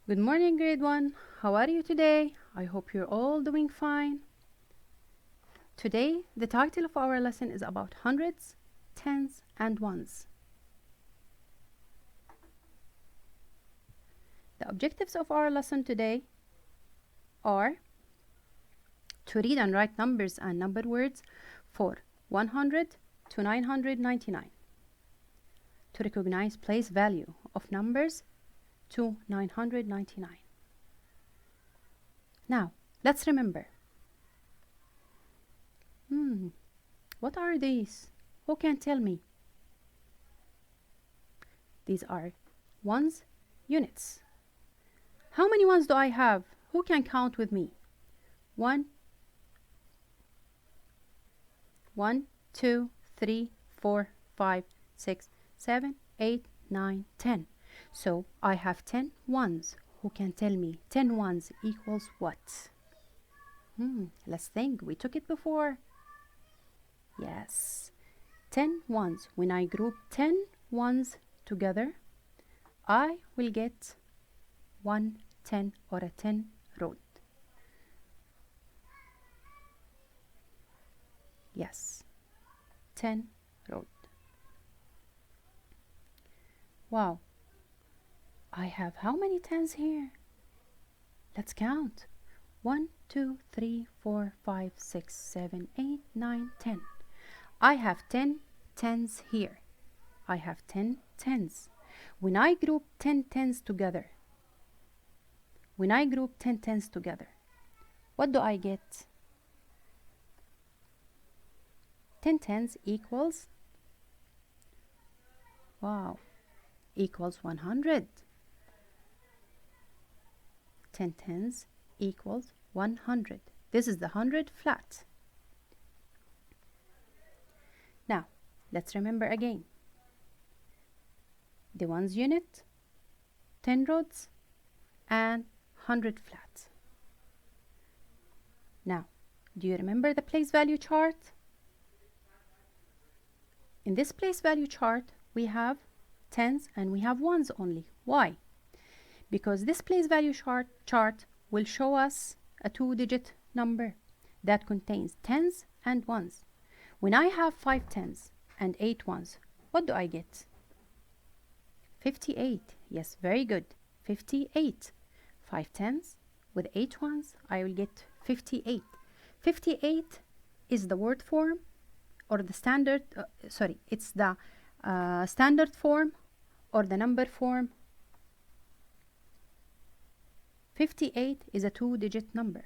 Good morning, grade 1. How are you today? I hope you're all doing fine. Today, the title of our lesson is about hundreds, tens, and ones. The objectives of our lesson today are to read and write numbers and number words for 100 to 999, to recognize place value of numbers to 999. Now, let's remember. What are these? Who can tell me? These are ones, units. How many ones do I have? Who can count with me? 1, 2, 3, 4, 5, 6, 7, 8, 9, 10. So I have 10 ones. Who can tell me 10 ones equals what? Let's think. We took it before. Yes. 10 ones. When I group 10 ones together, I will get 1 10 or a 10 road. Yes, 10 road. Wow. I have how many tens here? Let's count. 1, 2, 3, 4, 5, 6, 7, 8, 9, 10. I have 10 tens here. I have 10 tens. When I group 10 tens together, what do I get? 10 tens equals, equals 100. 10 tens equals 100. This is the 100 flat. Now, let's remember again. The ones unit, 10 rods, and 100 flat. Now, do you remember the place value chart? In this place value chart, we have tens and we have ones only. Why? Because this place value chart will show us a 2-digit number that contains tens and ones. When I have 5 tens and 8 ones, what do I get? 58. Yes, very good. 58. 5 tens with 8 ones, I will get 58. 58 is the word form or the standard, it's the standard form or the number form. 58 is a 2-digit number.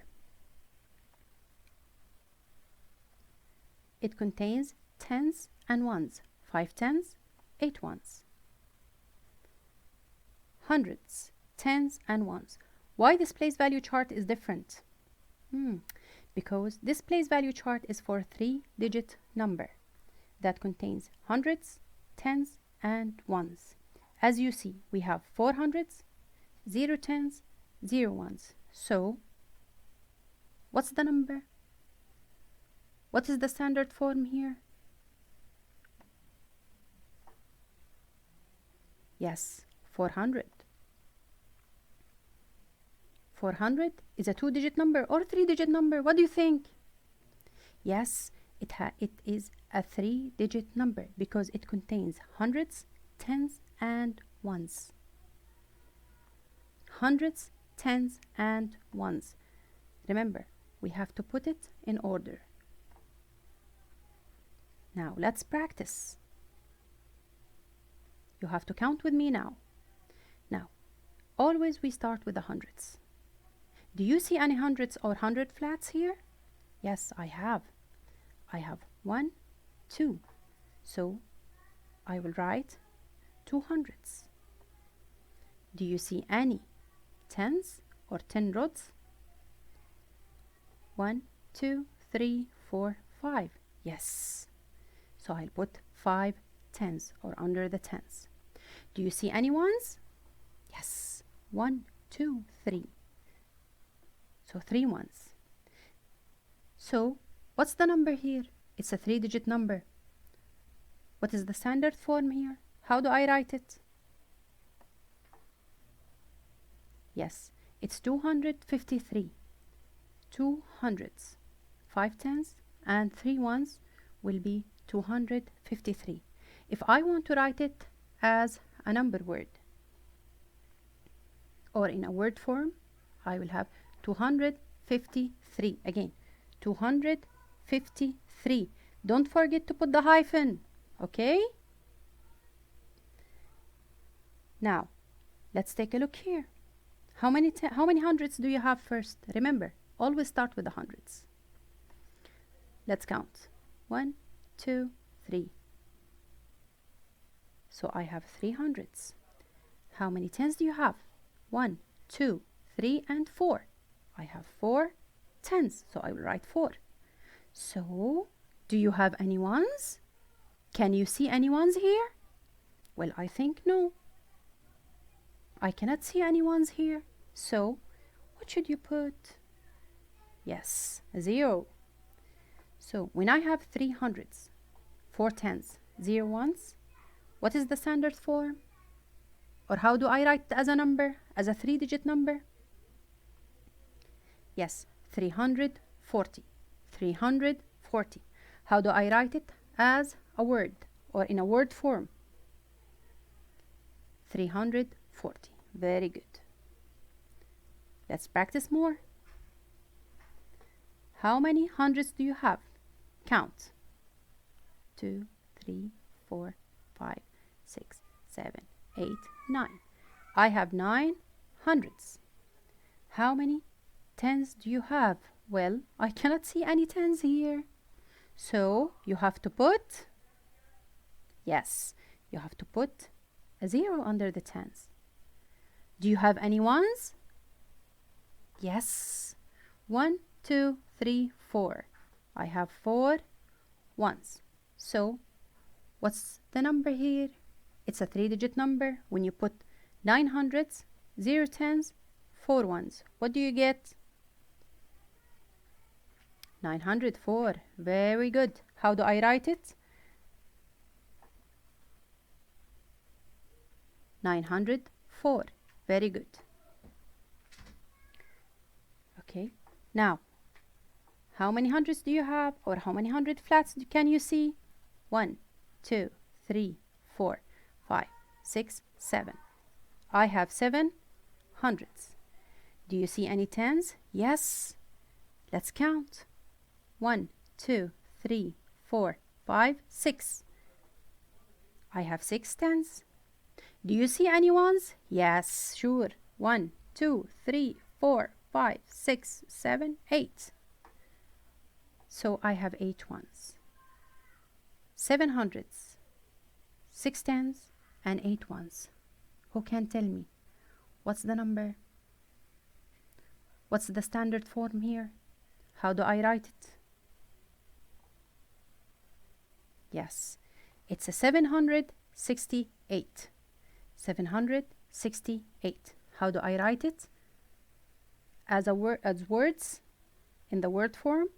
It contains tens and ones. 5 tens, 8 ones. Hundreds, tens and ones. Why this place value chart is different? Because this place value chart is for a 3-digit number that contains hundreds, tens, and ones. As you see, we have 4 hundreds, 0 tens, 0 ones. So, what's the number? What is the standard form here? Yes, 400. 400 is a 2-digit number or 3-digit number. What do you think? Yes, it is a 3-digit number because it contains hundreds, tens, and ones. Hundreds, tens, and ones. Remember, we have to put it in order. Now, let's practice. You have to count with me now. Now, always we start with the hundreds. Do you see any hundreds or 100 flats here? Yes, I have. I have 1, 2. So, I will write 2 hundreds. Do you see any tens or 10 rods? 1, 2, 3, 4, 5. Yes. So I'll put 5 tens or under the tens. Do you see any ones? Yes. 1, 2, 3. So 3 ones. So what's the number here? It's a 3-digit number. What is the standard form here? How do I write it? Yes, it's 253. 2 hundreds. 5 tens and 3 ones will be 253. If I want to write it as a number word or in a word form, I will have 253. Again, 253. Don't forget to put the hyphen, okay? Now, let's take a look here. How many hundreds do you have first? Remember, always start with the hundreds. Let's count. 1, 2, 3. So I have 3 hundreds. How many tens do you have? 1, 2, 3, and 4. I have 4 tens, so I will write 4. So, do you have any ones? Can you see any ones here? Well, I think no. I cannot see any ones here. So, what should you put? Yes, 0. So, when I have 3 hundreds, 4 tens, 0 ones, what is the standard form? Or how do I write it as a number, as a 3-digit number? Yes, 340. 340. How do I write it? As a word or in a word form. 340. Very good. Let's practice more. How many hundreds do you have? Count. 2, 3, 4, 5, 6, 7, 8, 9. I have 9 hundreds. How many tens do you have? Well, I cannot see any tens here. So you have to put, yes, you have to put a 0 under the tens. Do you have any ones? Yes. 1, 2, 3, 4. I have 4 ones. So what's the number here? It's a 3-digit number. When you put 9 hundreds, 0 tens, 4 ones, what do you get? 904. Very good. How do I write it? 904. Very good. Okay. Now, how many hundreds do you have? Or how many hundred flats can you see? 1, 2, 3, 4, 5, 6, 7. I have 7 hundreds. Do you see any tens? Yes. Let's count. 1, 2, 3, 4, 5, 6. I have 6 tens. Do you see any ones? Yes, sure. 1, 2, 3, 4, 5, 6, 7, 8. So I have 8 ones. 7 hundreds, 6 tens, and 8 ones. Who can tell me? What's the number? What's the standard form here? How do I write it? Yes, it's a 768. 768. How do I write it? As words in the word form.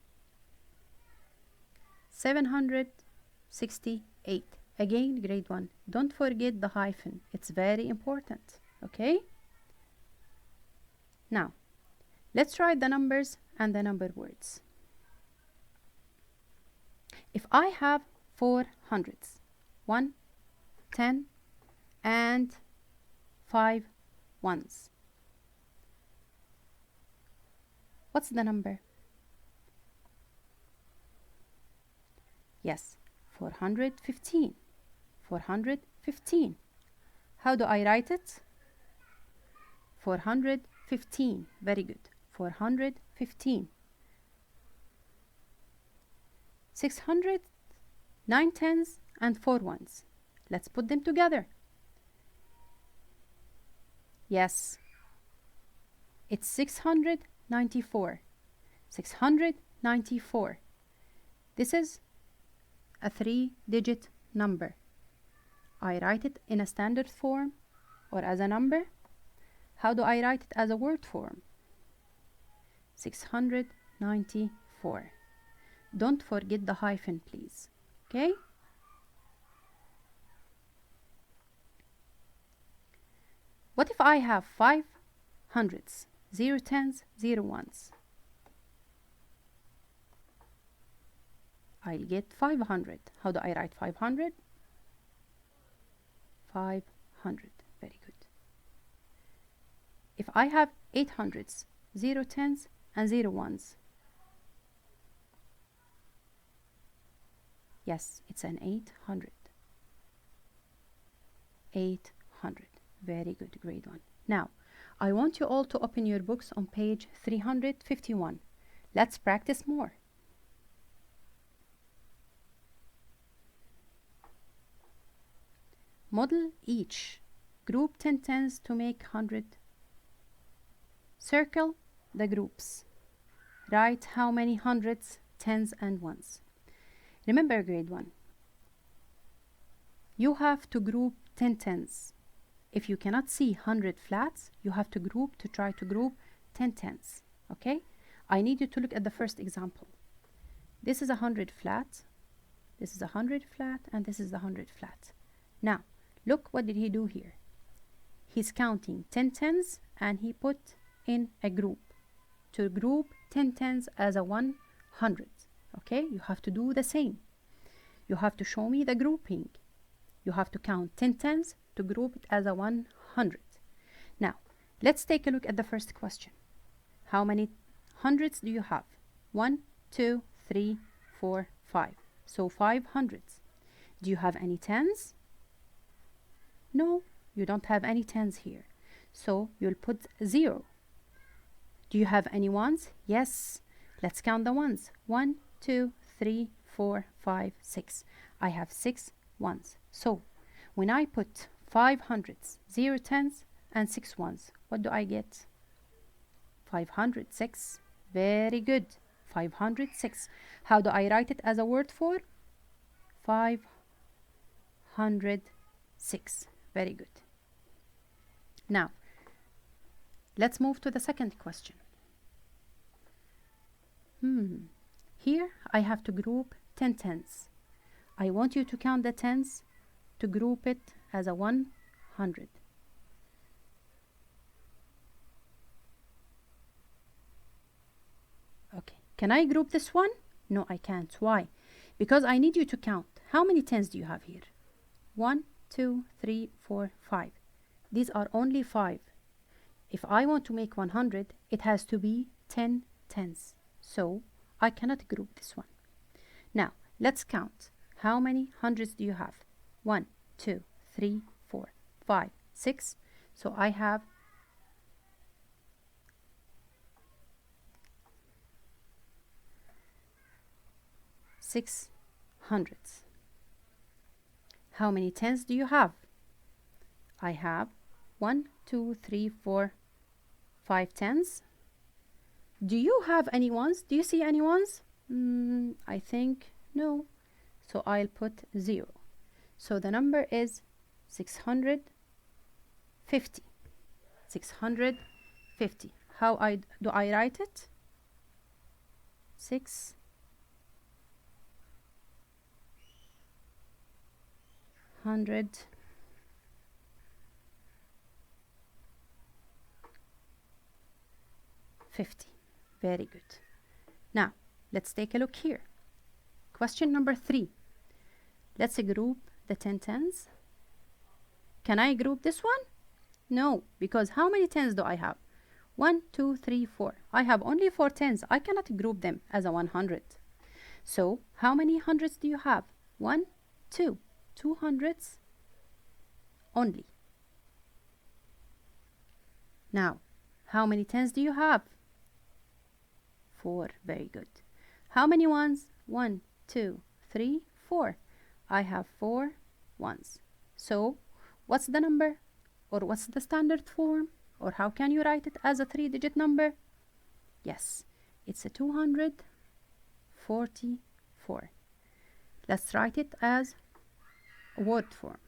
768. Again, grade 1. Don't forget the hyphen. It's very important. Okay? Now, let's write the numbers and the number words. If I have 4 hundreds, 1, 10, and 5 ones, what's the number? Yes, 415. 415. How do I write it? 415. Very good. 415. 600, 9 tens, and 4 ones. Let's put them together. Yes, it's 694. 694. This is a 3-digit number. I write it in a standard form or as a number. How do I write it as a word form? 694. Don't forget the hyphen, please. Okay? What if I have 5 hundreds, 0 tens, 0 ones. I'll get 500. How do I write 500? 500. Very good. If I have 8 hundreds, 0 tens, and 0 ones, yes, it's an 800. 800. Very good, grade 1. Now, I want you all to open your books on page 351. Let's practice more. Model each. Group 10 tens to make 100. Circle the groups. Write how many hundreds, tens, and ones. Remember, grade 1. You have to group 10 tens. If you cannot see 100 flats, you have to try to group 10 tens. Okay? I need you to look at the first example. This is 100 flat, this is 100 flat, and this is 100 flat. Now, look what did he do here. He's counting 10 tens and he put in a group. To group 10 tens as a 100. Okay? You have to do the same. You have to show me the grouping. You have to count 10 tens to group it as a 100. Now, let's take a look at the first question. How many hundreds do you have? 1, 2, 3, 4, 5. So 5 hundreds. Do you have any tens? No, you don't have any tens here. So you'll put 0. Do you have any ones? Yes. Let's count the ones. 1, 2, 3, 4, 5, 6. I have 6 ones. So when I put 5 hundreds, 0 tens, and 6 ones, what do I get? 506. Very good. 506. How do I write it as a word for? 506. Very good. Now, let's move to the second question. Here I have to group 10 tens. I want you to count the tens to group it as a 100. Okay, can I group this one? No, I can't. Why? Because I need you to count. How many tens do you have here? 1, 2, 3, 4, 5. These are only 5. If I want to make 100, it has to be 10 tens. So I cannot group this one. Now, let's count. How many hundreds do you have? 1, 2, 3, 4, 5, 6. So I have 6 hundreds. How many tens do you have? I have 1, 2, 3, 4, 5 tens. Do you have any ones? Do you see any ones? I think no. So I'll put 0. So the number is 650. 650. How do I write it? 650. Very good. Now, let's take a look here. Question number 3. Let's group the 10 tens. Can I group this one? No, because how many tens do I have? 1, 2, 3, 4. I have only 4 tens. I cannot group them as a 100. So, how many hundreds do you have? 1, 2. 2 hundreds only. Now, how many tens do you have? 4. Very good. How many ones? 1, 2, 3, 4. I have 4 ones. So, what's the number? Or what's the standard form? Or how can you write it as a 3-digit number? Yes, it's a 244. Let's write it as a word form.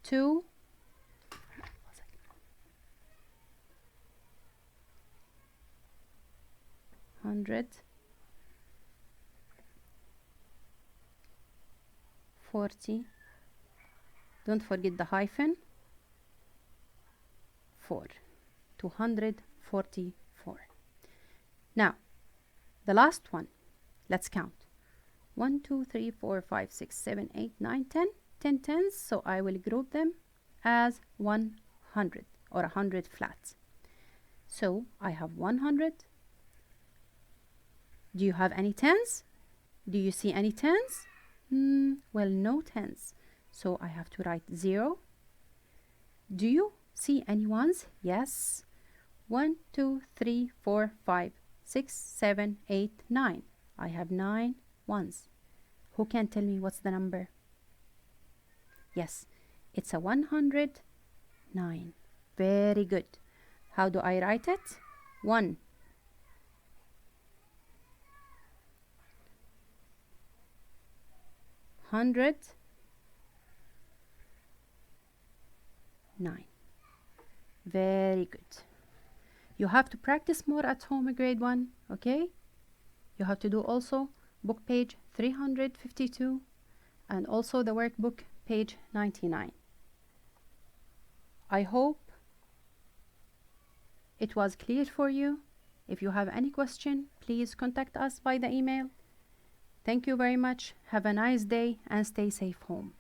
240. Don't forget the hyphen. 244. Now, the last one, let's count. 1, 2, 3, 4, 5, 6, 7, 8, 9, 10. 10 tens, so I will group them as 100 or 100 flats. So I have 100. Do you have any tens? Do you see any tens? Well, no tens. So I have to write 0. Do you see any ones? Yes. 1, 2, 3, 4, 5, 6, 7, 8, 9. I have 9 ones. Who can tell me what's the number? Yes, it's a 109. Very good. How do I write it? 1. 109. Very good. You have to practice more at home, grade 1, okay? You have to do also book page 352 and also the workbook page 99. I hope it was clear for you. If you have any question, please contact us by the email. Thank you very much. Have a nice day and stay safe home.